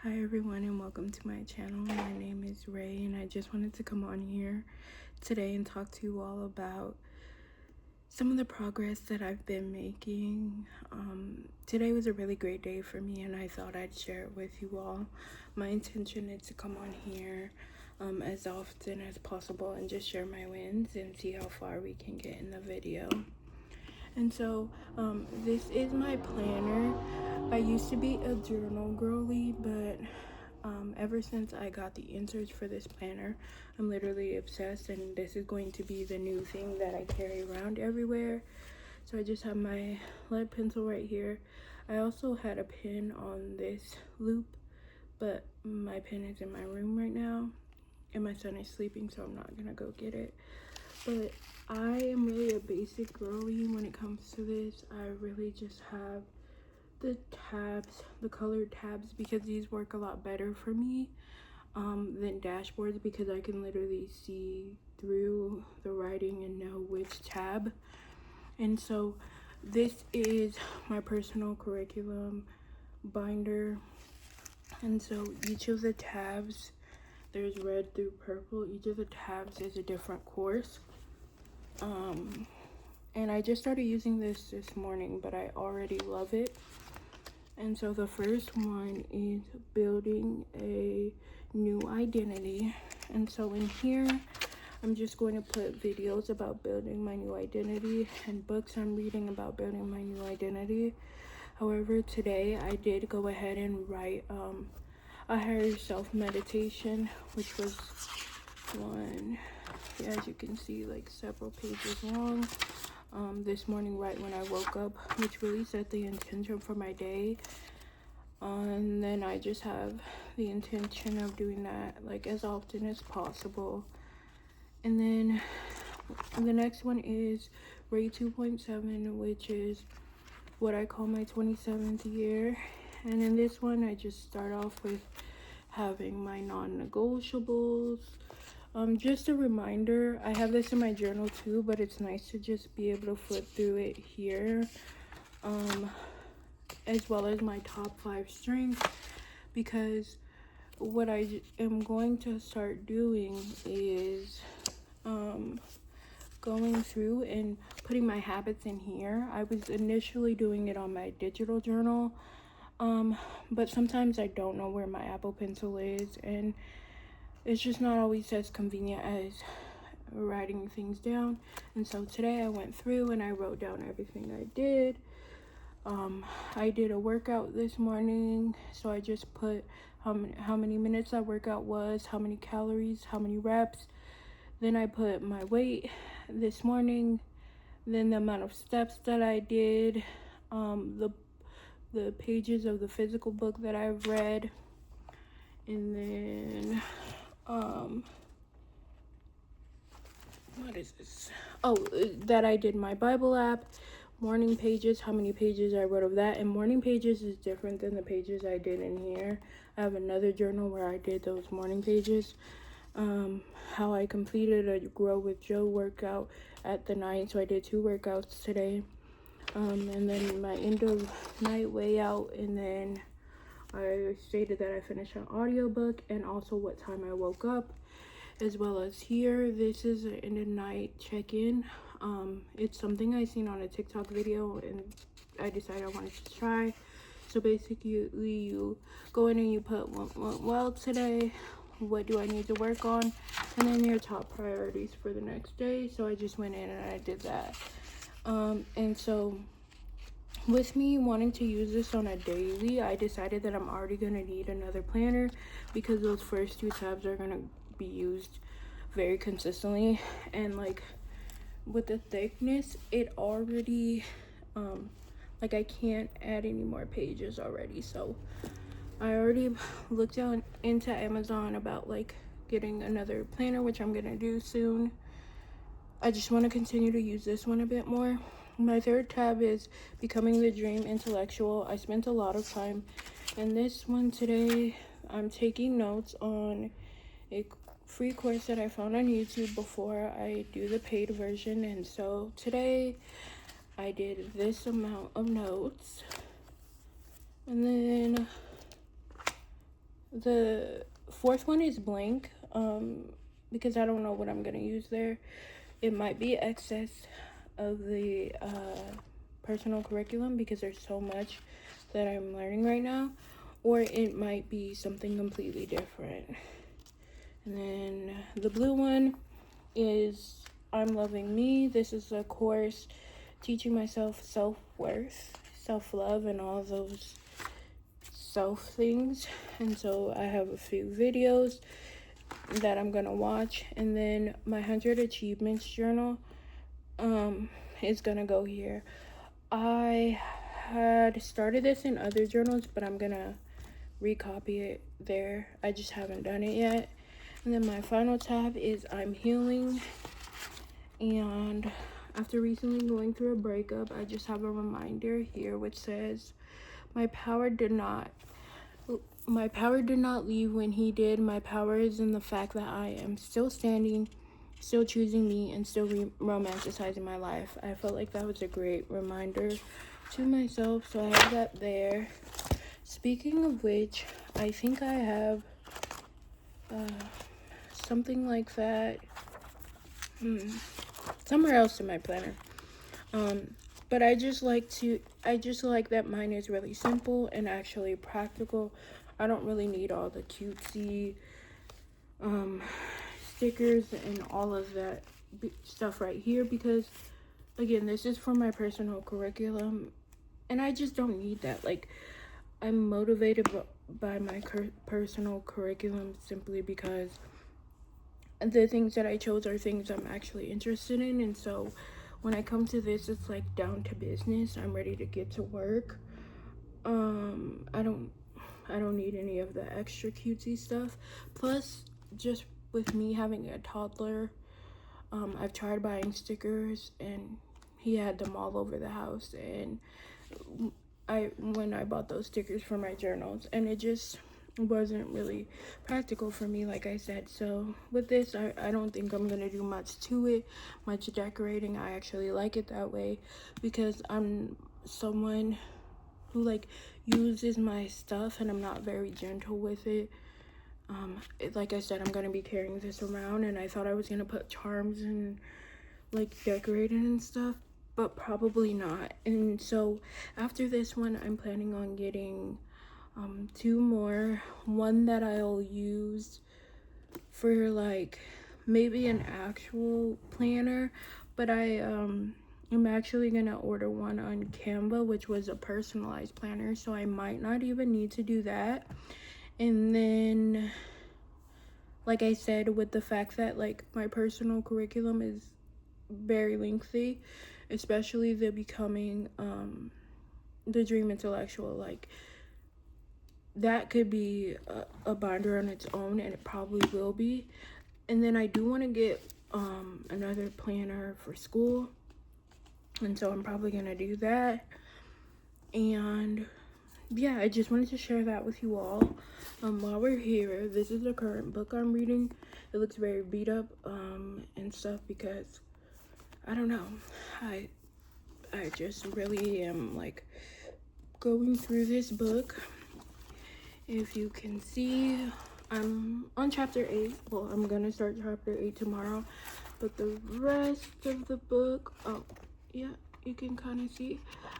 Hi everyone and welcome to my channel. My name is Ray and I just wanted to come on here today and talk to you all about some of the progress that I've been making. Today was a really great day for me and I thought I'd share it with you all. My intention is to come on here as often as possible and just share my wins and see how far we can get in the video. And so this is my planner. I used to be a journal girly, but ever since I got the inserts for this planner, I'm literally obsessed, and this is going to be the new thing that I carry around everywhere. So I just have my lead pencil right here. I also had a pen on this loop, but my pen is in my room right now and my son is sleeping, so I'm not gonna go get it. But I am really a basic girly when it comes to this. I really just have the tabs, the colored tabs, because these work a lot better for me than dashboards, because I can literally see through the writing and know which tab. And so this is my personal curriculum binder. And so each of the tabs, there's red through purple, each of the tabs is a different course. And I just started using this morning, but I already love it. And so the first one is building a new identity. And so in here, I'm just going to put videos about building my new identity and books I'm reading about building my new identity. However, today I did go ahead and write a higher self meditation, which was one, as you can see, like several pages long. This morning right when I woke up, which really set the intention for my day. And then I just have the intention of doing that like as often as possible. And then the next one is Ray 2.7, which is what I call my 27th year. And in this one, I just start off with having my non-negotiables. Just a reminder, I have this in my journal too, but it's nice to just be able to flip through it here, as well as my top 5 strengths, because what I am going to start doing is going through and putting my habits in here. I was initially doing it on my digital journal, but sometimes I don't know where my Apple Pencil is, and it's just not always as convenient as writing things down. And so today I went through and I wrote down everything I did. I did a workout this morning, so I just put how many minutes that workout was, how many calories, how many reps. Then I put my weight this morning, then the amount of steps that I did, the pages of the physical book that I've read, and then what is this? Oh, that I did my Bible app, morning pages, how many pages I wrote of that. And morning pages is different than the pages I did in here. I have another journal where I did those morning pages. How I completed a Grow with Joe workout at the night, so I did 2 workouts today. And then my end of night way out, and then I stated that I finished an audiobook and also what time I woke up, as well as here. This is an end of night check-in. It's something I seen on a TikTok video and I decided I wanted to try. So basically you go in and you put what went well today, what do I need to work on, and then your top priorities for the next day. So I just went in and I did that. And so with me wanting to use this on a daily, I decided that I'm already going to need another planner, because those first 2 tabs are going to be used very consistently. And like with the thickness, it already like I can't add any more pages already. So I already looked out into Amazon about like getting another planner, which I'm gonna do soon. I just want to continue to use this one a bit more. My third tab is Becoming the Dream Intellectual. I spent a lot of time in this one today. I'm taking notes on a free course that I found on YouTube before I do the paid version. And so today I did this amount of notes. And then The fourth one is blank, because I don't know what I'm gonna use there. It might be excess of the personal curriculum because there's so much that I'm learning right now, or it might be something completely different. And then the blue one is I'm Loving Me. This is a course teaching myself self-worth, self-love, and all those self things. And so I have a few videos that I'm gonna watch, and then my 100 achievements journal is gonna go here. I had started this in other journals, but I'm gonna recopy it there. I just haven't done it yet. And then my final tab is I'm healing. And after recently going through a breakup, I just have a reminder here which says my power did not leave when he did. My power is in the fact that I am still standing, still choosing me, and still romanticizing my life. I felt like that was a great reminder to myself, so I have that there. Speaking of which, I think I have something like that somewhere else in my planner. But I just like that mine is really simple and actually practical. I don't really need all the cutesy stickers and all of that stuff right here, because again, this is for my personal curriculum and I just don't need that. Like, I'm motivated by my personal curriculum simply because the things that I chose are things I'm actually interested in, and so when I come to this, it's like down to business. I'm ready to get to work. I don't need any of the extra cutesy stuff. Plus, just with me having a toddler, I've tried buying stickers and he had them all over the house, and when I bought those stickers for my journals, and it just wasn't really practical for me, like I said. So with this, I don't think I'm gonna do much to it, much decorating. I actually like it that way because I'm someone who like uses my stuff and I'm not very gentle with it. Like I said, I'm gonna be carrying this around, and I thought I was gonna put charms and like decorating and stuff, but probably not. And so after this one, I'm planning on getting two more. One that I'll use for like maybe an actual planner, but I'm actually gonna order one on Canva, which was a personalized planner, so I might not even need to do that. And then, like I said, with the fact that like my personal curriculum is very lengthy, especially the becoming the dream intellectual, like that could be a binder on its own, and it probably will be. And then I do want to get another planner for school, and so I'm probably gonna do that. And yeah, I just wanted to share that with you all. While we're here, this is the current book I'm reading. It looks very beat up and stuff because I don't know, I just really am like going through this book. If you can see, I'm on chapter 8. Well, I'm gonna start chapter 8 tomorrow, but the rest of the book, oh yeah, you can kind of see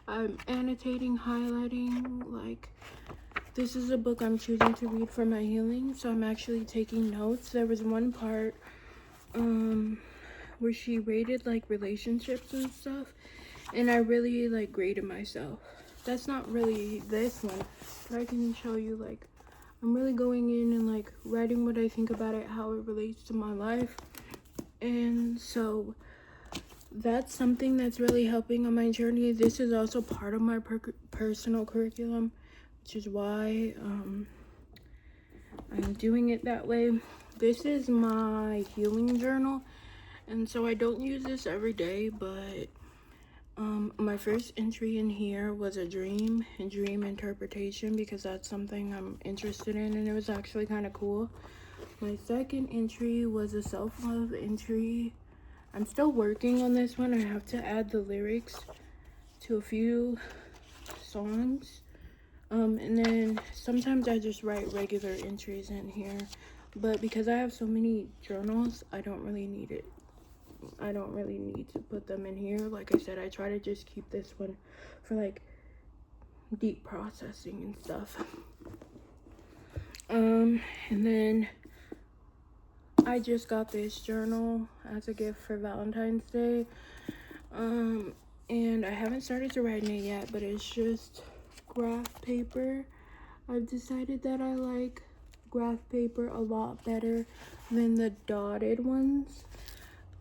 I'm annotating, highlighting. Like, this is a book I'm choosing to read for my healing, so I'm actually taking notes. There was one part where she rated like relationships and stuff, and I really like graded myself. That's not really this one, but I can show you, like, I'm really going in and like writing what I think about it, how it relates to my life. And so that's something that's really helping on my journey. This is also part of my personal curriculum, which is why I'm doing it that way. This is my healing journal, and so I don't use this every day, but my first entry in here was a dream interpretation because that's something I'm interested in, and it was actually kind of cool. My second entry was a self-love entry. I'm still working on this one. I have to add the lyrics to a few songs. And then sometimes I just write regular entries in here, but because I have so many journals, I don't really need it. I don't really need to put them in here. Like I said, I try to just keep this one for like deep processing and stuff. And then I just got this journal as a gift for Valentine's Day. And I haven't started to write in it yet, but it's just graph paper. I've decided that I like graph paper a lot better than the dotted ones.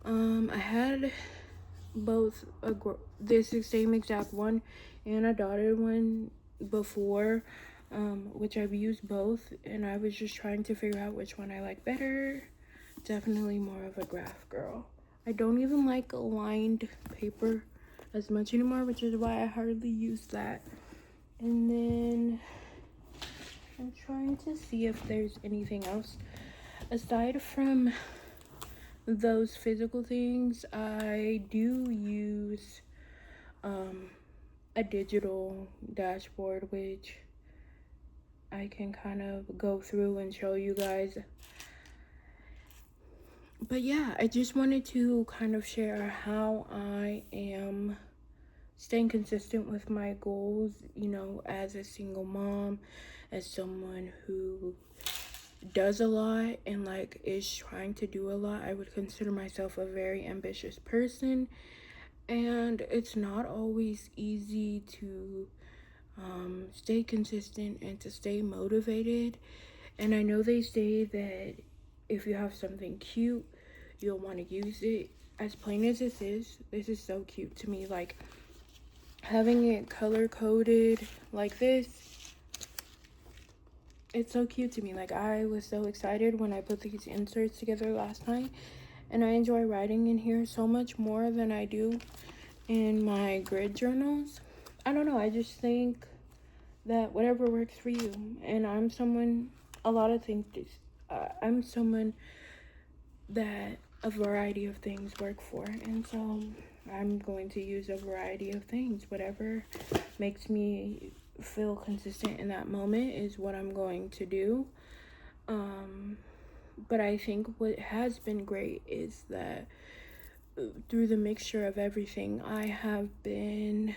I had both this same exact one and a dotted one before, which I've used both, and I was just trying to figure out which one I like better. Definitely more of a graph girl. I don't even like lined paper as much anymore, which is why I hardly use that. And then I'm trying to see if there's anything else aside from those physical things. I do use a digital dashboard, which I can kind of go through and show you guys. But yeah, I just wanted to kind of share how I am staying consistent with my goals, you know, as a single mom, as someone who does a lot and like is trying to do a lot. I would consider myself a very ambitious person, and it's not always easy to stay consistent and to stay motivated. And I know they say that if you have something cute, you'll want to use it. As plain as this is so cute to me. Like, having it color coded like this, it's so cute to me. Like, I was so excited when I put these inserts together last night, and I enjoy writing in here so much more than I do in my grid journals. I don't know, I just think that whatever works for you. And I'm someone, a lot of things, I'm someone that a variety of things work for, and so I'm going to use a variety of things. Whatever makes me feel consistent in that moment is what I'm going to do. But I think what has been great is that through the mixture of everything, I have been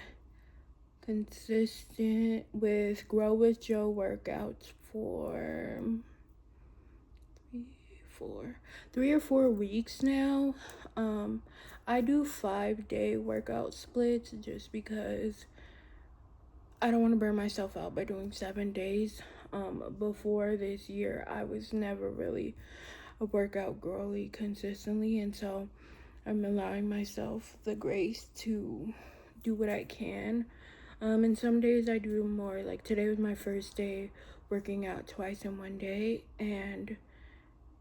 consistent with Grow with Joe workouts for 3 or 4 weeks now. I do 5-day workout splits just because I don't want to burn myself out by doing 7 days. Before this year, I was never really a workout girly consistently, and so I'm allowing myself the grace to do what I can. And some days I do more. Like, today was my first day working out twice in one day, and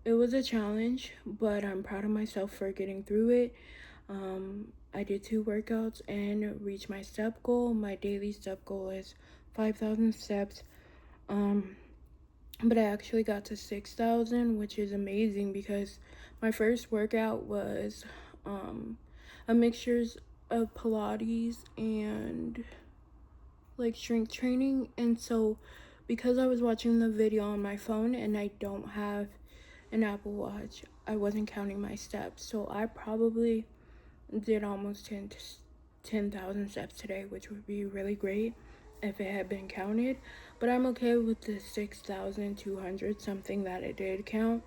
it was a challenge, but I'm proud of myself for getting through it. I did 2 workouts and reached my step goal. My daily step goal is 5,000 steps. But I actually got to 6,000, which is amazing because my first workout was a mixture of Pilates and like strength training. And so because I was watching the video on my phone and I don't have an Apple Watch, I wasn't counting my steps. So I probably did almost 10,000 steps today, which would be really great if it had been counted. But I'm okay with the 6,200 something that it did count.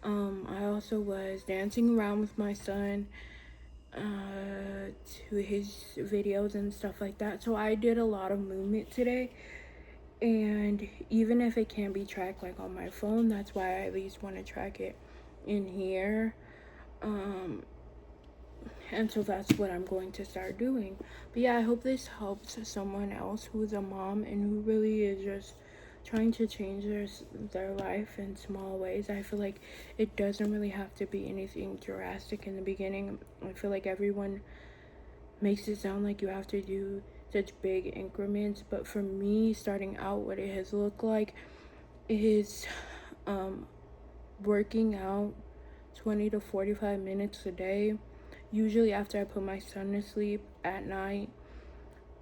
I also was dancing around with my son to his videos and stuff like that. So I did a lot of movement today. And even if it can't be tracked like on my phone, that's why I at least want to track it in here. And so that's what I'm going to start doing. But yeah, I hope this helps someone else who's a mom and who really is just trying to change their life in small ways. I feel like it doesn't really have to be anything drastic in the beginning. I feel like everyone makes it sound like you have to do such big increments, but for me, starting out, what it has looked like is working out 20 to 45 minutes a day, usually after I put my son to sleep at night,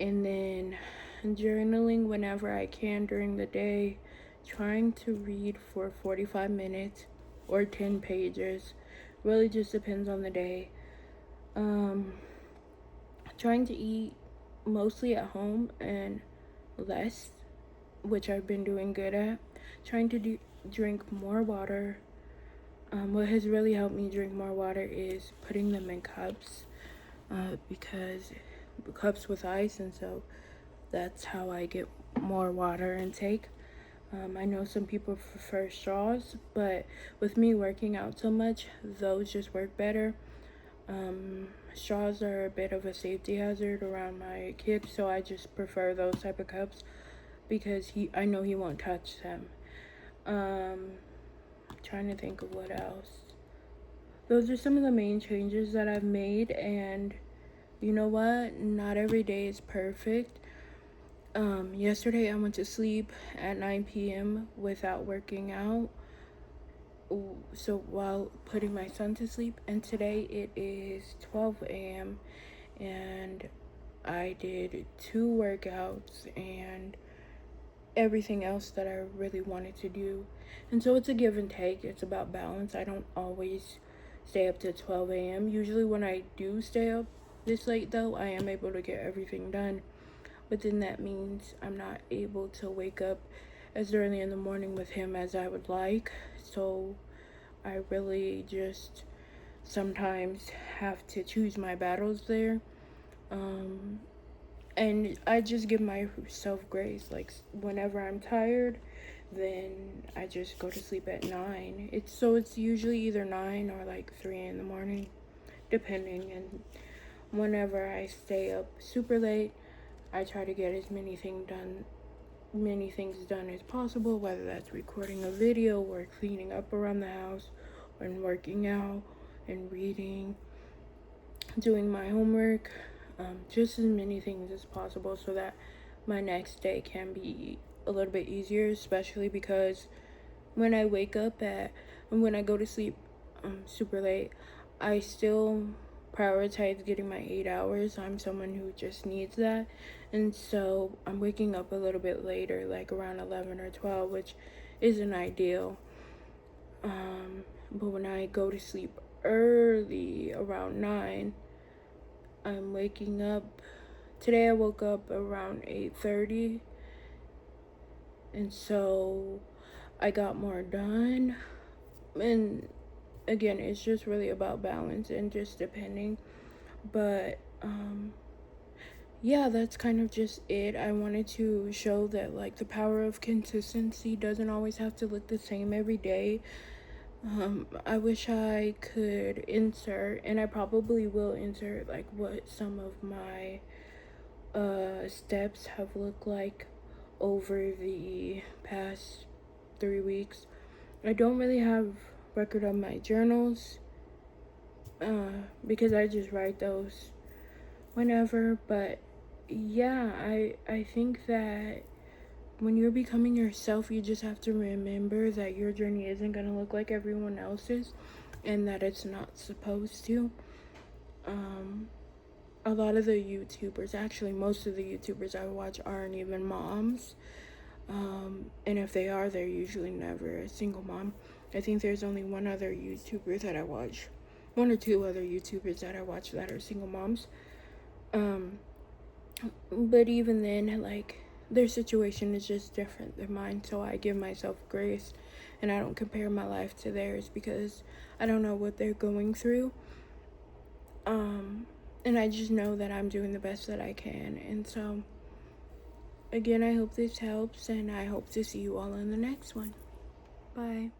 and then journaling whenever I can during the day, trying to read for 45 minutes or 10 pages. Really just depends on the day. Trying to eat mostly at home and less, which I've been doing good at. Trying to drink more water. What has really helped me drink more water is putting them in cups, because cups with ice, and so that's how I get more water intake. I know some people prefer straws, but with me working out so much, those just work better. Straws are a bit of a safety hazard around my kid, so I just prefer those type of cups because I know he won't touch them. Trying to think of what else. Those are some of the main changes that I've made, and you know what? Not every day is perfect. Yesterday I went to sleep at 9 p.m. without working out, so while putting my son to sleep, and today it is 12 a.m. and I did 2 workouts and everything else that I really wanted to do. And so it's a give and take. It's about balance. I don't always stay up to 12 a.m. Usually when I do stay up this late though, I am able to get everything done. But then that means I'm not able to wake up as early in the morning with him as I would like. So I really just sometimes have to choose my battles there. And I just give myself grace. Like whenever I'm tired, then I just go to sleep at 9. It's usually either 9 or like 3 in the morning, depending. And whenever I stay up super late, I try to get as many things done as possible, whether that's recording a video or cleaning up around the house and working out and reading, doing my homework, just as many things as possible so that my next day can be a little bit easier, especially because when I wake up and when I go to sleep super late, I still prioritize getting my 8 hours. I'm someone who just needs that, and so I'm waking up a little bit later, like around 11 or 12, which isn't ideal. But when I go to sleep early around 9, I'm waking up. Today I woke up around 8:30, and so I got more done. And again, it's just really about balance and just depending. But yeah, that's kind of just it. I wanted to show that like the power of consistency doesn't always have to look the same every day. I wish I could insert, and I probably will insert, like what some of my steps have looked like over the past 3 weeks. I don't really have record of my journals because I just write those whenever. But yeah, I think that when you're becoming yourself, you just have to remember that your journey isn't going to look like everyone else's, and that it's not supposed to. A lot of the YouTubers, actually most of the YouTubers I watch aren't even moms. And if they are, they're usually never a single mom. I think there's only one other YouTuber that I watch, 1 or 2 other YouTubers that I watch that are single moms. But even then, like, their situation is just different than mine, so I give myself grace and I don't compare my life to theirs because I don't know what they're going through. And I just know that I'm doing the best that I can. And so again, I hope this helps, and I hope to see you all in the next one. Bye.